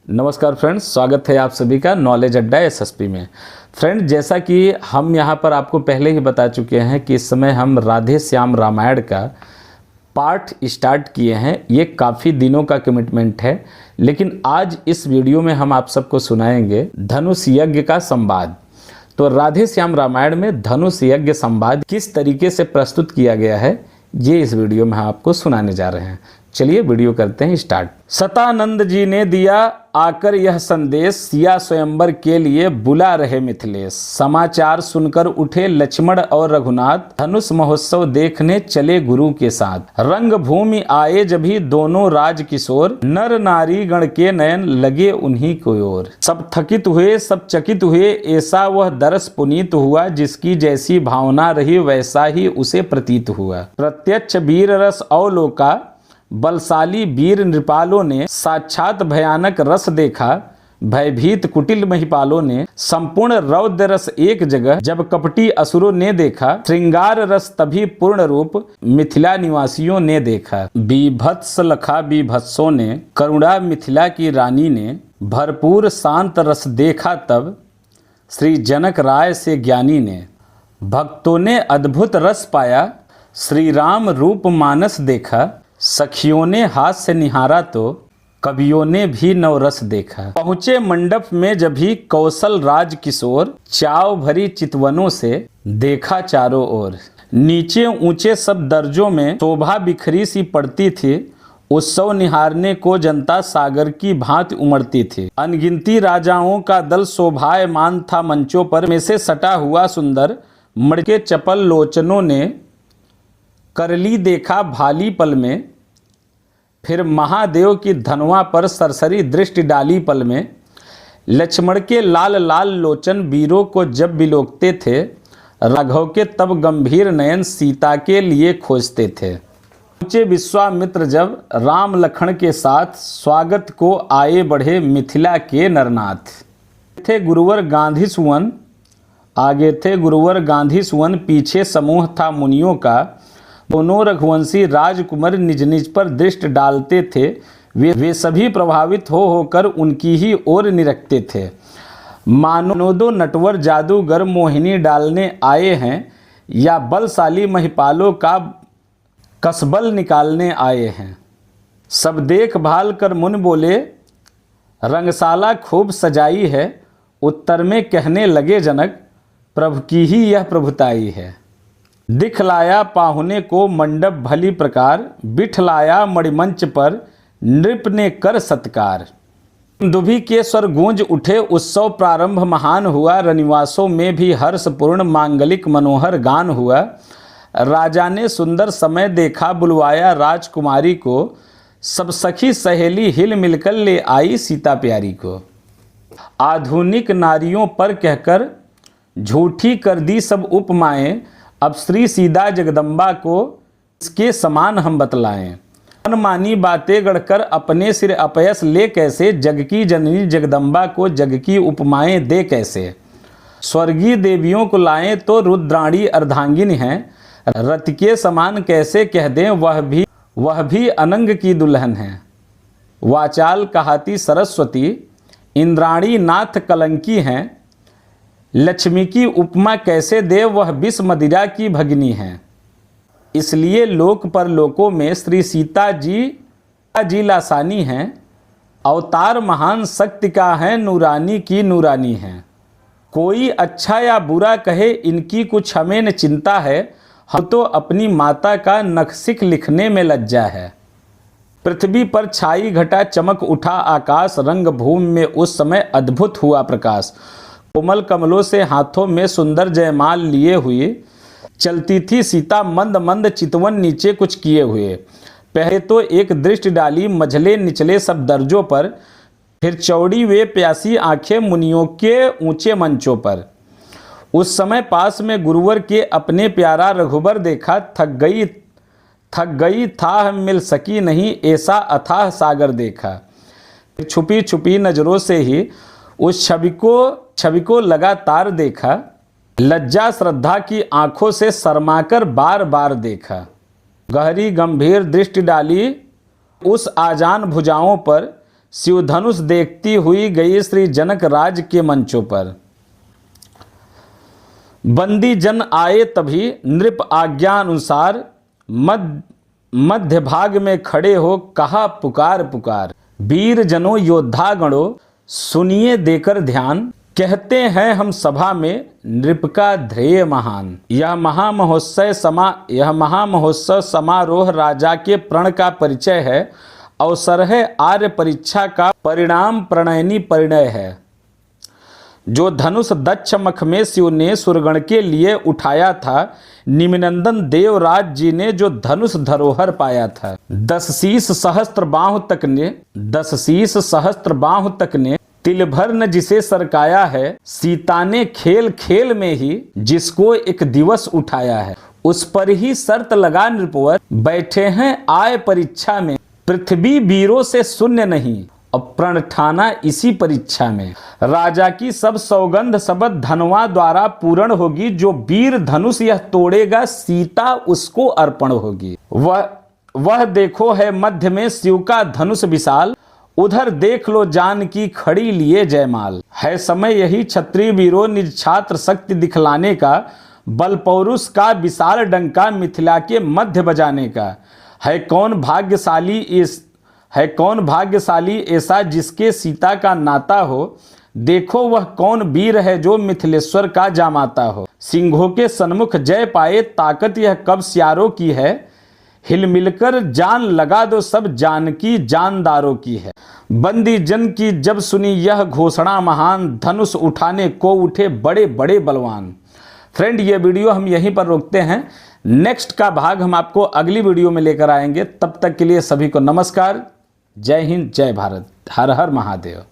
नमस्कार फ्रेंड्स, स्वागत है आप सभी का नॉलेज अड्डा एसएसपी में। फ्रेंड, जैसा कि हम यहाँ पर आपको पहले ही बता चुके हैं कि इस समय हम राधे श्याम रामायण का पाठ स्टार्ट किए हैं। ये काफ़ी दिनों का कमिटमेंट है, लेकिन आज इस वीडियो में हम आप सबको सुनाएंगे धनुष यज्ञ का संवाद। तो राधे श्याम रामायण में धनुष यज्ञ संवाद किस तरीके से प्रस्तुत किया गया है, ये इस वीडियो में हम आपको सुनाने जा रहे हैं। चलिए वीडियो करते हैं स्टार्ट। सतानंद जी ने दिया आकर यह संदेश, सिया स्वयंवर के लिए बुला रहे मिथिलेश। समाचार सुनकर उठे लक्ष्मण और रघुनाथ, धनुष महोत्सव देखने चले गुरु के साथ। रंग भूमि आए जभी दोनों राज किशोर, नर नारी गण के नयन लगे उन्हीं को ओर। सब थकित हुए सब चकित हुए, ऐसा वह दरस पुनीत हुआ, जिसकी जैसी भावना रही वैसा ही उसे प्रतीत हुआ। प्रत्यक्ष वीर रस अवलोका, बलशाली वीर नृपालों ने साक्षात भयानक रस देखा। भयभीत कुटिल महिपालों ने संपूर्ण रौद्र रस एक जगह, जब कपटी असुरों ने देखा। श्रृंगार रस तभी पूर्ण रूप मिथिला निवासियों ने देखा। बीभत्स लखा बीभत्सों ने, करुणा मिथिला की रानी ने। भरपूर शांत रस देखा तब श्री जनक राय से ज्ञानी ने। भक्तों ने अद्भुत रस पाया, श्री राम रूप मानस देखा। सखियों ने हास्य निहारा तो कवियों ने भी नवरस देखा। पहुँचे मंडप में जभी कौशल राज किशोर, चाव भरी चितवनों से देखा चारों ओर। नीचे ऊंचे सब दर्जों में शोभा बिखरी सी पड़ती थी, उत्सव निहारने को जनता सागर की भांति उमड़ती थी। अनगिनती राजाओं का दल शोभायमान था मंचों पर, में से सटा हुआ सुंदर मड़के चपल लोचनों ने करली देखा भाली पल में। फिर महादेव की धनवा पर सरसरी दृष्टि डाली पल में। लक्ष्मण के लाल लाल लोचन वीरों को जब बिलोकते थे, राघव के तब गंभीर नयन सीता के लिए खोजते थे। ऊंचे विश्वामित्र जब राम लखन के साथ, स्वागत को आए बढ़े मिथिला के नरनाथ। थे गुरुवर गांधी सुवन, आगे थे गुरुवर गांधी सुवन, पीछे समूह था मुनियों का। दोनों रघुवंशी राजकुमार निज निज पर दृष्टि डालते थे, वे सभी प्रभावित होकर उनकी ही ओर निरखते थे। मानो दो नटवर जादूगर मोहिनी डालने आए हैं, या बलशाली महिपालों का कसबल निकालने आए हैं। सब देखभाल कर मुन बोले, रंगशाला खूब सजाई है। उत्तर में कहने लगे जनक, प्रभु की ही यह प्रभुताई है। दिखलाया पाहुने को मंडप भली प्रकार, बिठलाया मणिमंच पर नृप ने कर सत्कार। दुभी के स्वर गूंज उठे, उत्सव प्रारंभ महान हुआ। रनिवासों में भी हर्षपूर्ण मांगलिक मनोहर गान हुआ। राजा ने सुंदर समय देखा, बुलवाया राजकुमारी को। सब सखी सहेली हिल मिलकर ले आई सीता प्यारी को। आधुनिक नारियों पर कहकर झूठी कर दी सब उपमाएं, अब श्री सीता जगदम्बा को इसके समान हम बतलाएं। मनमानी बातें गढ़कर अपने सिर अपयस ले कैसे, जग की जननी जगदम्बा को जग की उपमाएं दे कैसे। स्वर्गीय देवियों को लाएं तो रुद्राणी अर्धांगिन हैं, रथ के समान कैसे कह दें वह भी अनंग की दुल्हन है। वाचाल कहाती सरस्वती, इंद्राणी नाथ कलंकी हैं। लक्ष्मी की उपमा कैसे दे, वह विष मदिरा की भगिनी हैं। इसलिए लोक पर लोकों में श्री सीता जी लासानी हैं। अवतार महान शक्ति का है, नूरानी की नूरानी हैं। कोई अच्छा या बुरा कहे, इनकी कुछ हमें न चिंता है। हम तो अपनी माता का नखशिख लिखने में लज्जा है। पृथ्वी पर छाई घटा चमक उठा आकाश, रंग भूमि में उस समय अद्भुत हुआ प्रकाश। कोमल कमलों से हाथों में सुंदर जयमाल लिए हुए, चलती थी सीता मंद मंद चितवन नीचे कुछ किए हुए। पहले तो एक दृष्टि डाली मझले निचले सब दर्जों पर, फिर चौड़ी वे प्यासी आंखें मुनियों के ऊंचे मंचों पर। उस समय पास में गुरुवर के अपने प्यारा रघुबर देखा। थक गई था मिल सकी नहीं, ऐसा अथाह सागर देखा। छुपी छुपी नजरों से ही उस छवि को लगातार देखा। लज्जा श्रद्धा की आंखों से शर्माकर बार बार देखा। गहरी गंभीर दृष्टि डाली उस आजान भुजाओं पर, शिवधनुष देखती हुई गई श्री जनक राज के मंचों पर। बंदी जन आए तभी नृप आज्ञा अनुसार मध्य भाग में खड़े हो कहा पुकार पुकार। वीर जनों योद्धा गणों सुनिए देकर ध्यान, कहते हैं हम सभा में नृप का ध्येय महान। यह महामहोत्सव समारोह राजा के प्रण का परिचय है, अवसर है आर्य परीक्षा का, परिणाम प्रणयनी परिणय है। जो धनुष दक्ष मख में शिव ने सुरगण के लिए उठाया था, निमिनंदन देवराज जी ने जो धनुष धरोहर पाया था। 10 शीस सहस्त्र बाहु तक ने तिल भर न जिसे सरकाया है, सीता ने खेल खेल में ही जिसको एक दिवस उठाया है। उस पर ही शर्त लगा नृपवर, बैठे हैं आय परीक्षा में, पृथ्वी वीरों से शून्य नहीं, और प्रण ठाना इसी परीक्षा में। राजा की सब सौगंध शबद धनवा द्वारा पूर्ण होगी, जो वीर धनुष यह तोड़ेगा सीता उसको अर्पण होगी। वह देखो है मध्य में शिव का धनुष विशाल, उधर देख लो जानकी खड़ी लिए जयमाल। है समय यही क्षत्रिय वीरों निज छात्र शक्ति दिखलाने का, बल पौरुष का विशाल डंका मिथिला के मध्य बजाने का। है कौन भाग्यशाली ऐसा जिसके सीता का नाता हो, देखो वह कौन वीर है जो मिथिलेश्वर का जामाता हो। सिंहों के सन्मुख जय पाए ताकत यह कब सियारों की है, हिल मिलकर जान लगा दो सब जानकी जानदारों की है। बंदी जन की जब सुनी यह घोषणा महान, धनुष उठाने को उठे बड़े बड़े बलवान। फ्रेंड, ये वीडियो हम यहीं पर रोकते हैं। नेक्स्ट का भाग हम आपको अगली वीडियो में लेकर आएंगे। तब तक के लिए सभी को नमस्कार, जय हिंद, जय भारत, हर हर महादेव।